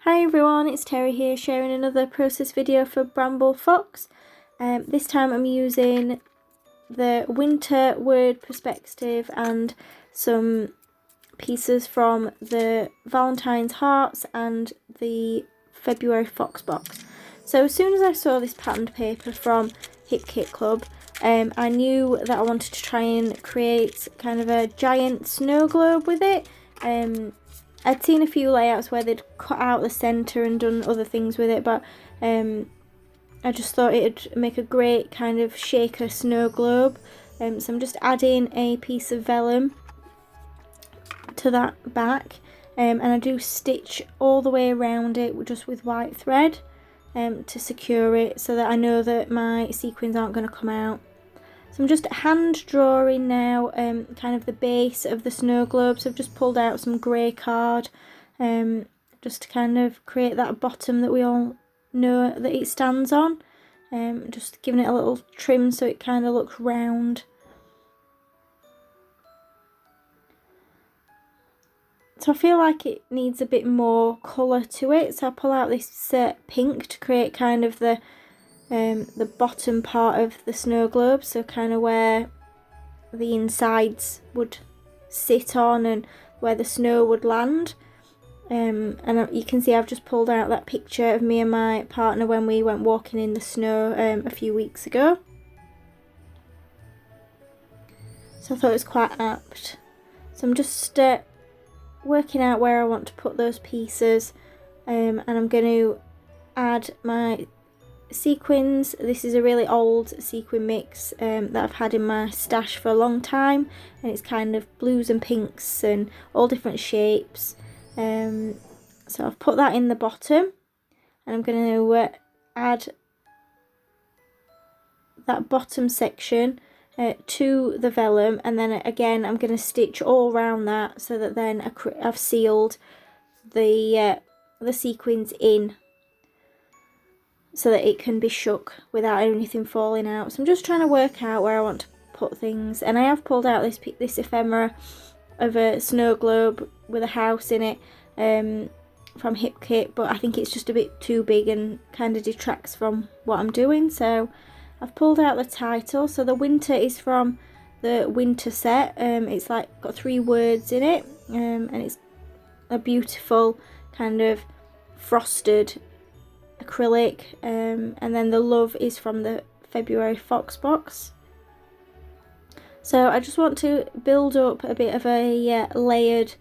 Hi everyone, it's Terry here sharing another process video for Bramble Fox. This time I'm using the winter word perspective and some pieces from the Valentine's hearts and the February fox box. So as soon as I saw this patterned paper from Hip Kit Club, I knew that I wanted to try and create kind of a giant snow globe with it. I'd seen a few layouts where they'd cut out the centre and done other things with it, but I just thought it'd make a great kind of shaker snow globe. So I'm just adding a piece of vellum to that back, and I do stitch all the way around it just with white thread to secure it so that I know that my sequins aren't going to come out. So I'm just hand drawing now kind of the base of the snow globe. So I've just pulled out some grey card just to kind of create that bottom that we all know that it stands on. Just giving it a little trim so it kind of looks round. So I feel like it needs a bit more colour to it. So I pull out this pink to create kind of the bottom part of the snow globe, so kind of where the insides would sit on and where the snow would land. And you can see I've just pulled out that picture of me and my partner when we went walking in the snow a few weeks ago. So I thought it was quite apt. So I'm just working out where I want to put those pieces, and I'm going to add my sequins. This is a really old sequin mix that I've had in my stash for a long time, and it's kind of blues and pinks and all different shapes. So I've put that in the bottom, and I'm going to add that bottom section to the vellum, and then again I'm going to stitch all around that so that then I've sealed the sequins in, so that it can be shook without anything falling out. So I'm just trying to work out where I want to put things, and I have pulled out this ephemera of a snow globe with a house in it from Hip Kit, but I think it's just a bit too big and kind of detracts from what I'm doing. So I've pulled out the title. So the winter is from the winter set. It's like got 3 words in it, and it's a beautiful kind of frosted acrylic, and then the love is from the February fox box. So I just want to build up a bit of a layered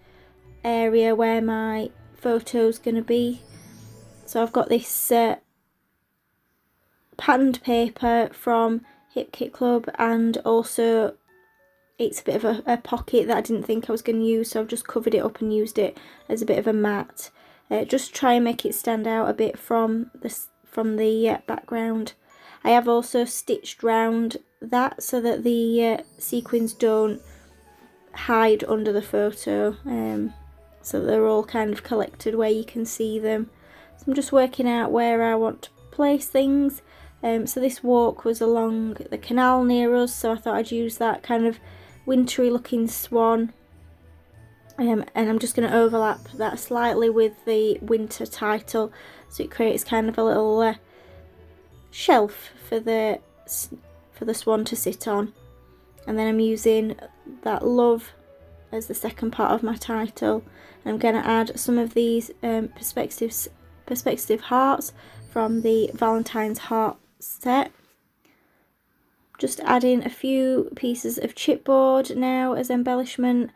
area where my photo's going to be. So I've got this patterned paper from Hip Kit Club, and also it's a bit of a pocket that I didn't think I was going to use, so I've just covered it up and used it as a bit of a mat. Just try and make it stand out a bit from the background. I have also stitched round that so that the sequins don't hide under the photo, so they're all kind of collected where you can see them. So I'm just working out where I want to place things. So this walk was along the canal near us, so I thought I'd use that kind of wintry looking swan. And I'm just going to overlap that slightly with the winter title, so it creates kind of a little shelf for the swan to sit on. And then I'm using that love as the second part of my title, and I'm going to add some of these perspective hearts from the Valentine's heart set. Just adding a few pieces of chipboard now as embellishment.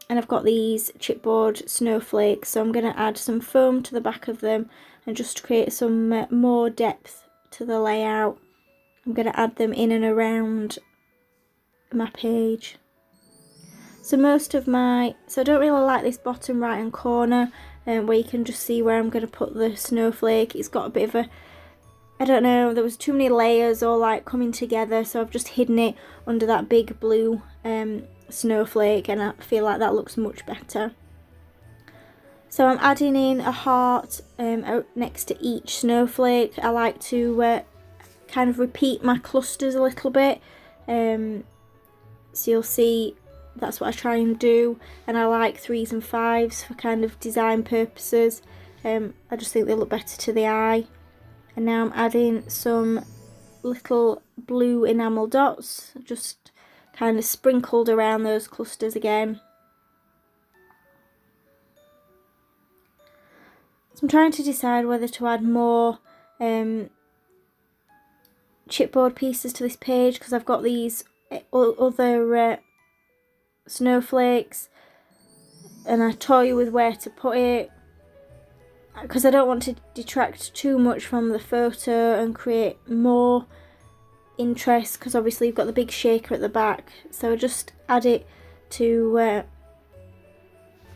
And I've got these chipboard snowflakes, so I'm going to add some foam to the back of them and just create some more depth to the layout. I'm going to add them in and around my page. So I don't really like this bottom right hand corner where you can just see where I'm going to put the snowflake. It's got a bit of I don't know, there was too many layers all like coming together, so I've just hidden it under that big blue snowflake, and I feel like that looks much better. So I'm adding in a heart next to each snowflake. I like to kind of repeat my clusters a little bit, so you'll see that's what I try and do, and I like 3s and 5s for kind of design purposes. I just think they look better to the eye. And now I'm adding some little blue enamel dots, just kind of sprinkled around those clusters again. So I'm trying to decide whether to add more chipboard pieces to this page, because I've got these other snowflakes, and I toy with where to put it, because I don't want to detract too much from the photo and create more interest, because obviously you've got the big shaker at the back. So I just add it to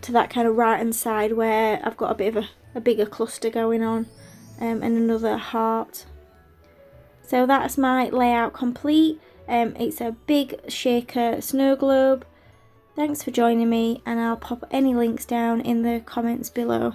that kind of right hand side where I've got a bit of a bigger cluster going on, and another heart. So that's my layout complete. It's a big shaker snow globe. Thanks for joining me, and I'll pop any links down in the comments below.